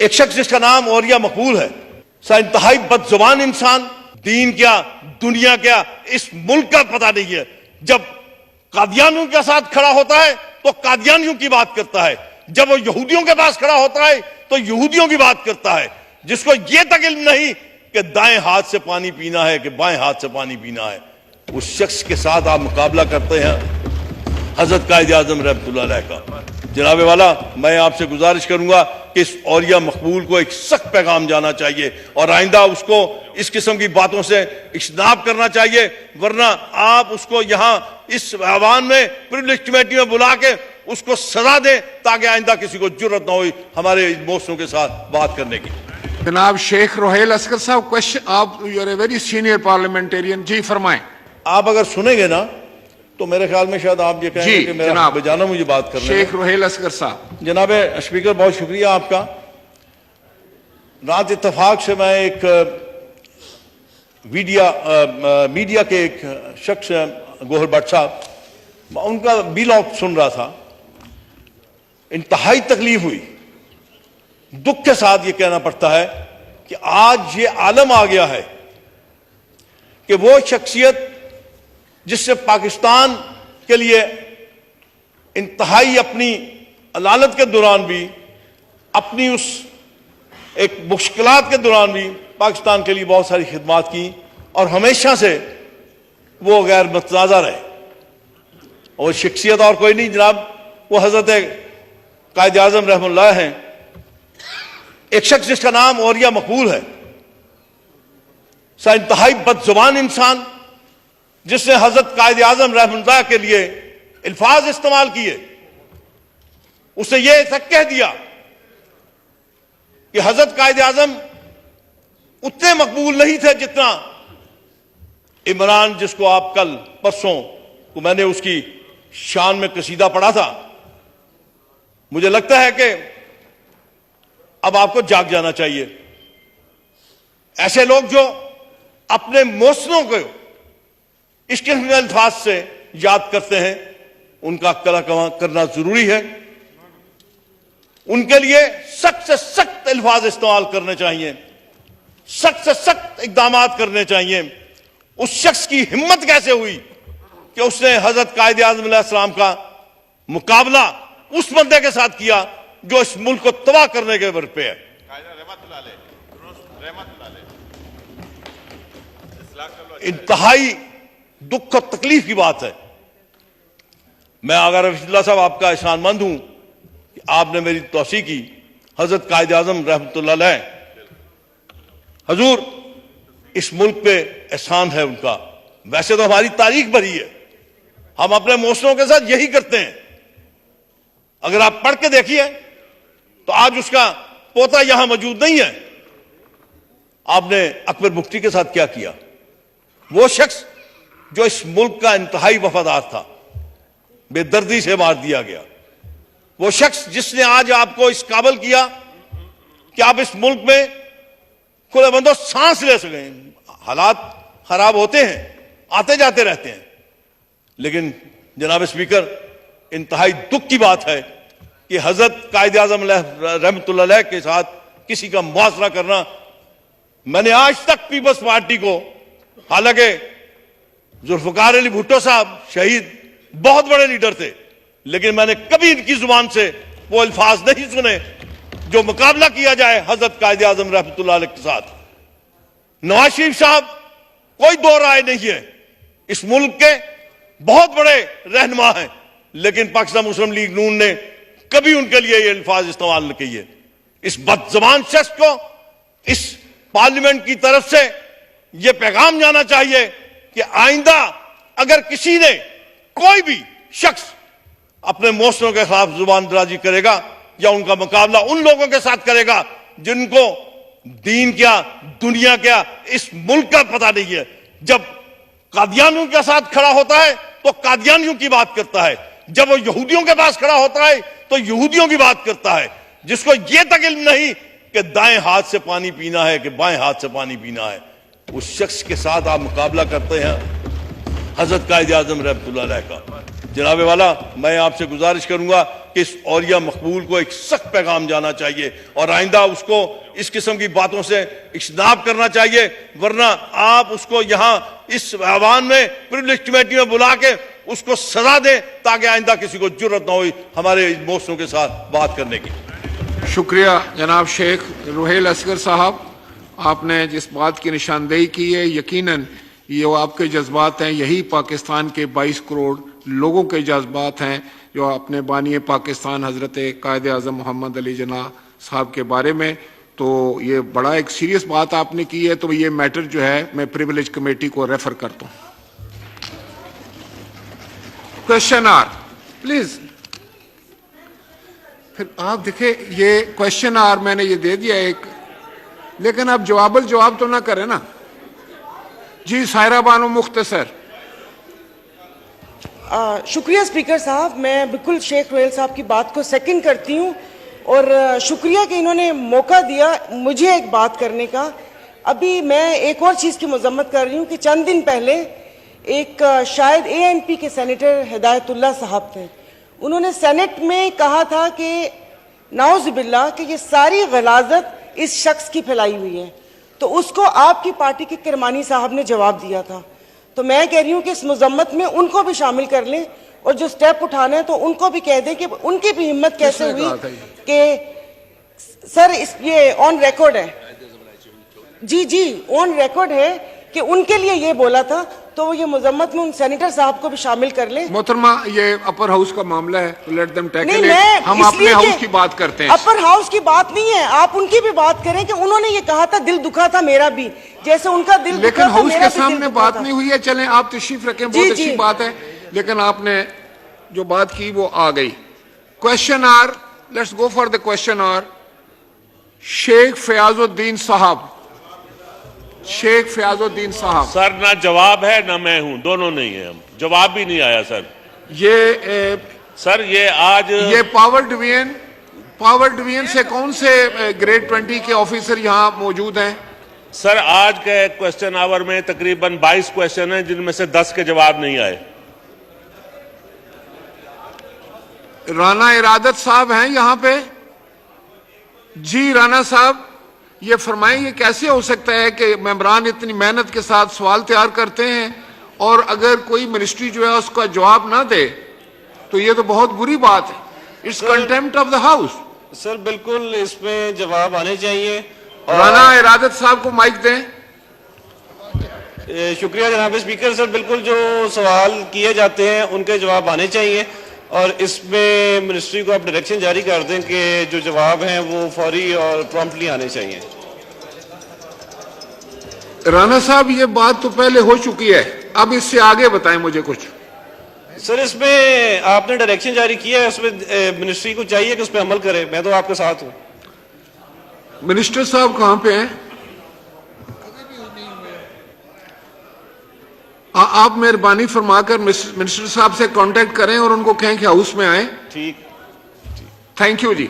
ایک شخص جس کا نام اوریا مقبول ہے، انتہائی بدزبان انسان، دین کیا دنیا کیا اس ملک کا پتہ نہیں ہے۔ جب قادیانیوں کے ساتھ کھڑا ہوتا ہے تو قادیانیوں کی بات کرتا ہے، جب وہ یہودیوں کے پاس کھڑا ہوتا ہے تو یہودیوں کی بات کرتا ہے، جس کو یہ تک علم نہیں کہ دائیں ہاتھ سے پانی پینا ہے کہ بائیں ہاتھ سے پانی پینا ہے، اس شخص کے ساتھ آپ مقابلہ کرتے ہیں حضرت قائد اعظم رحمۃ اللہ علیہ کا۔ جناب والا، میں آپ سے گزارش کروں گا کہ اس اوریا مقبول کو ایک سخت پیغام جانا چاہیے اور آئندہ اس کو اس قسم کی باتوں سے اجتناب کرنا چاہیے، ورنہ آپ اس کو یہاں اس ایوان میں پریویلیج کمیٹی میں بلا کے اس کو سزا دیں تاکہ آئندہ کسی کو جرت نہ ہوئی ہمارے موسموں کے ساتھ بات کرنے کی۔ جناب شیخ روہیل اصغر صاحب، کوشچن، آپ you are a very senior parliamentarian, جی فرمائیں۔ آپ اگر سنیں گے نا تو میرے خیال میں شاید آپ یہ کہیں گے کہ میرا بجانا مجھے بات کرنا ہے۔ شیخ روہیل اصغر صاحب۔ جناب اسپیکر، بہت شکریہ آپ کا۔ رات اتفاق سے میں ایک میڈیا کے ایک شخص گوہر بٹ صاحب، ان کا ویلاگ سن رہا تھا، انتہائی تکلیف ہوئی، دکھ کے ساتھ یہ کہنا پڑتا ہے کہ آج یہ عالم آ گیا ہے کہ وہ شخصیت جس سے پاکستان کے لیے انتہائی اپنی علالت کے دوران بھی، اپنی اس ایک مشکلات کے دوران بھی پاکستان کے لیے بہت ساری خدمات کی اور ہمیشہ سے وہ غیر متنازع رہے، اور شخصیت اور کوئی نہیں جناب، وہ حضرت قائد اعظم رحمۃ اللہ ہیں۔ ایک شخص جس کا نام اوریا مقبول ہے، انتہائی بدزبان انسان، جس نے حضرت قائد اعظم رحمۃ اللہ کے لیے الفاظ استعمال کیے، اسے یہ تک کہہ دیا کہ حضرت قائد اعظم اتنے مقبول نہیں تھے جتنا عمران، جس کو آپ کل پرسوں کو میں نے اس کی شان میں قصیدہ پڑھا تھا۔ مجھے لگتا ہے کہ اب آپ کو جاگ جانا چاہیے۔ ایسے لوگ جو اپنے محسنوں کو اس قسم کے الفاظ سے یاد کرتے ہیں، ان کا کلا کرنا ضروری ہے۔ ان کے لیے سخت سے سخت الفاظ استعمال کرنے چاہیے، سخت سے سخت اقدامات کرنے چاہیے۔ اس شخص کی ہمت کیسے ہوئی کہ اس نے حضرت قائد اعظم علیہ السلام کا مقابلہ اس بندے کے ساتھ کیا جو اس ملک کو تباہ کرنے کے بر پہ ہے۔ انتہائی دکھ اور تکلیف کی بات ہے۔ میں اگر رفیع اللہ صاحب آپ کا احسان مند ہوں کہ آپ نے میری توثیق کی، حضرت قائد اعظم رحمۃ اللہ علیہ، حضور اس ملک پہ احسان ہے ان کا۔ ویسے تو ہماری تاریخ بھری ہے، ہم اپنے محسنوں کے ساتھ یہی کرتے ہیں۔ اگر آپ پڑھ کے دیکھیے تو آج اس کا پوتا یہاں موجود نہیں ہے۔ آپ نے اکبر مفتی کے ساتھ کیا کیا؟ وہ شخص جو اس ملک کا انتہائی وفادار تھا، بے دردی سے مار دیا گیا۔ وہ شخص جس نے آج آپ کو اس قابل کیا کہ آپ اس ملک میں کھلے بندوں سانس لے سکیں۔ حالات خراب ہوتے ہیں، آتے جاتے رہتے ہیں، لیکن جناب اسپیکر، انتہائی دکھ کی بات ہے کہ حضرت قائد اعظم رحمۃ اللہ علیہ کے ساتھ کسی کا موازنہ کرنا۔ میں نے آج تک پیپلز پارٹی کو، حالانکہ ذوالفقار علی بھٹو صاحب شہید بہت بڑے لیڈر تھے، لیکن میں نے کبھی ان کی زبان سے وہ الفاظ نہیں سنے جو مقابلہ کیا جائے حضرت قائد اعظم رحمۃ اللہ علیہ کے ساتھ۔ نواز شریف صاحب کوئی دو رائے نہیں ہے، اس ملک کے بہت بڑے رہنما ہیں، لیکن پاکستان مسلم لیگ نون نے کبھی ان کے لیے یہ الفاظ استعمال نہ کیے۔ اس بدزبان شخص کو اس پارلیمنٹ کی طرف سے یہ پیغام جانا چاہیے کہ آئندہ اگر کسی نے، کوئی بھی شخص اپنے محسنوں کے خلاف زبان درازی کرے گا یا ان کا مقابلہ ان لوگوں کے ساتھ کرے گا جن کو دین کیا دنیا کیا اس ملک کا پتہ نہیں ہے، جب قادیانیوں کے ساتھ کھڑا ہوتا ہے تو قادیانیوں کی بات کرتا ہے، جب وہ یہودیوں کے پاس کھڑا ہوتا ہے تو یہودیوں کی بات کرتا ہے، جس کو یہ تک علم نہیں کہ دائیں ہاتھ سے پانی پینا ہے کہ بائیں ہاتھ سے پانی پینا ہے، اس شخص کے ساتھ آپ مقابلہ کرتے ہیں حضرت قائد اعظم رحمۃ اللہ علیہ کا۔ جناب والا میں آپ سے گزارش کروں گا کہ اس اولیاء مقبول کو ایک سخت پیغام جانا چاہیے اور آئندہ اس کو اس قسم کی باتوں سے اجتناب کرنا چاہیے، ورنہ آپ اس کو یہاں اس ایوان میں پریویلیج کمیٹی میں بلا کے اس کو سزا دیں تاکہ آئندہ کسی کو جرت نہ ہو ہمارے موسموں کے ساتھ بات کرنے کی۔ شکریہ جناب شیخ روہیل اصغر صاحب، آپ نے جس بات کی نشاندہی کی ہے یقیناً یہ آپ کے جذبات ہیں، یہی پاکستان کے 22 کروڑ لوگوں کے جذبات ہیں جو اپنے بانی پاکستان حضرت قائد اعظم محمد علی جناح صاحب کے بارے میں، تو یہ بڑا ایک سیریس بات آپ نے کی ہے، تو یہ میٹر جو ہے میں پریویلیج کمیٹی کو ریفر کرتا ہوں۔ Question are please. پھر آپ دیکھیں یہ کوشچن آر میں نے یہ دے دیا ایک، لیکن آپ جواب الجواب تو نہ کریں نا۔ جی سائرہ بانو مختصر۔ شکریہ اسپیکر صاحب، میں بالکل شیخ روہیل صاحب کی بات کو سیکنڈ کرتی ہوں اور شکریہ کہ انہوں نے موقع دیا مجھے ایک بات کرنے کا۔ ابھی میں ایک اور چیز کی مذمت کر رہی ہوں کہ چند دن پہلے ایک شاید ANP کے سینیٹر ہدایت اللہ صاحب تھے، انہوں نے سینٹ میں کہا تھا کہ نعوذ باللہ کہ یہ ساری غلاظت اس شخص کی پھیلائی ہوئی ہے، تو اس کو آپ کی پارٹی کے کرمانی صاحب نے جواب دیا تھا۔ تو میں کہہ رہی ہوں کہ اس مذمت میں ان کو بھی شامل کر لیں اور جو سٹیپ اٹھانا ہے تو ان کو بھی کہہ دیں کہ ان کی بھی ہمت کیسے ہوئی کہ سر یہ آن ریکارڈ ہے، جی آن ریکارڈ ہے کہ ان کے لیے یہ بولا تھا، تو وہ یہ مذمت میں ان سینیٹر صاحب کو بھی شامل کر لیں۔ محترمہ یہ اپر ہاؤس کا معاملہ ہے، لیٹ دم ٹیکل نہیں، اٹ، ہم اپنے ہاؤس کی بات کرتے ہیں۔ اپر ہاؤس کی بات نہیں ہے، آپ ان کی بھی بات کریں کہ انہوں نے یہ کہا تھا دل دکھا تھا میرا بھی، جیسے ان کا دل دکھا لیکن تھا ہاؤس میرا کے بھی سامنے دل دکھا بات تھا۔ نہیں ہوئی ہے، چلیں آپ تشریف رکھیں، بہت اچھی بات ہے، لیکن آپ نے جو بات کی وہ آ گئی۔ Question are, let's go for the question are. Sheikh Fayyaz الدین صاحب، شیخ فیاض الدین صاحب۔ سر نہ جواب ہے نہ میں ہوں، دونوں نہیں ہیں، ہم جواب بھی نہیں آیا سر۔ یہ سر یہ آج یہ پاور ڈویژن سے کون سے گریڈ 20 کے آفیسر یہاں موجود ہیں؟ سر آج کے کوشچن آور میں تقریباً 22 کوشچن ہیں جن میں سے 10 کے جواب نہیں آئے۔ رانا ارادت صاحب ہیں یہاں پہ؟ جی رانا صاحب یہ فرمائیں یہ کیسے ہو سکتا ہے کہ ممبران اتنی محنت کے ساتھ سوال تیار کرتے ہیں اور اگر کوئی منسٹری جو ہے اس کا جواب نہ دے تو یہ تو بہت بری بات ہے، it's contempt of the house. Sir بالکل اس میں جواب آنے چاہیے۔ رانا ارادت صاحب کو مائک دیں۔ شکریہ جناب اسپیکر، سر بالکل جو سوال کیے جاتے ہیں ان کے جواب آنے چاہیے اور اس میں منسٹری کو آپ ڈائریکشن جاری کر دیں کہ جو جواب ہیں وہ فوری اور پرومپٹلی آنے چاہیے۔ رانا صاحب یہ بات تو پہلے ہو چکی ہے، اب اس سے آگے بتائیں مجھے کچھ۔ سر اس میں آپ نے ڈائریکشن جاری کیا ہے، اس میں منسٹری کو چاہیے کہ اس پہ عمل کرے، میں تو آپ کے ساتھ ہوں۔ منسٹر صاحب کہاں پہ ہیں؟ آپ مہربانی فرما کر منسٹر صاحب سے کانٹیکٹ کریں اور ان کو کہیں کہ ہاؤس میں آئیں۔ ٹھیک، تھینک یو جی۔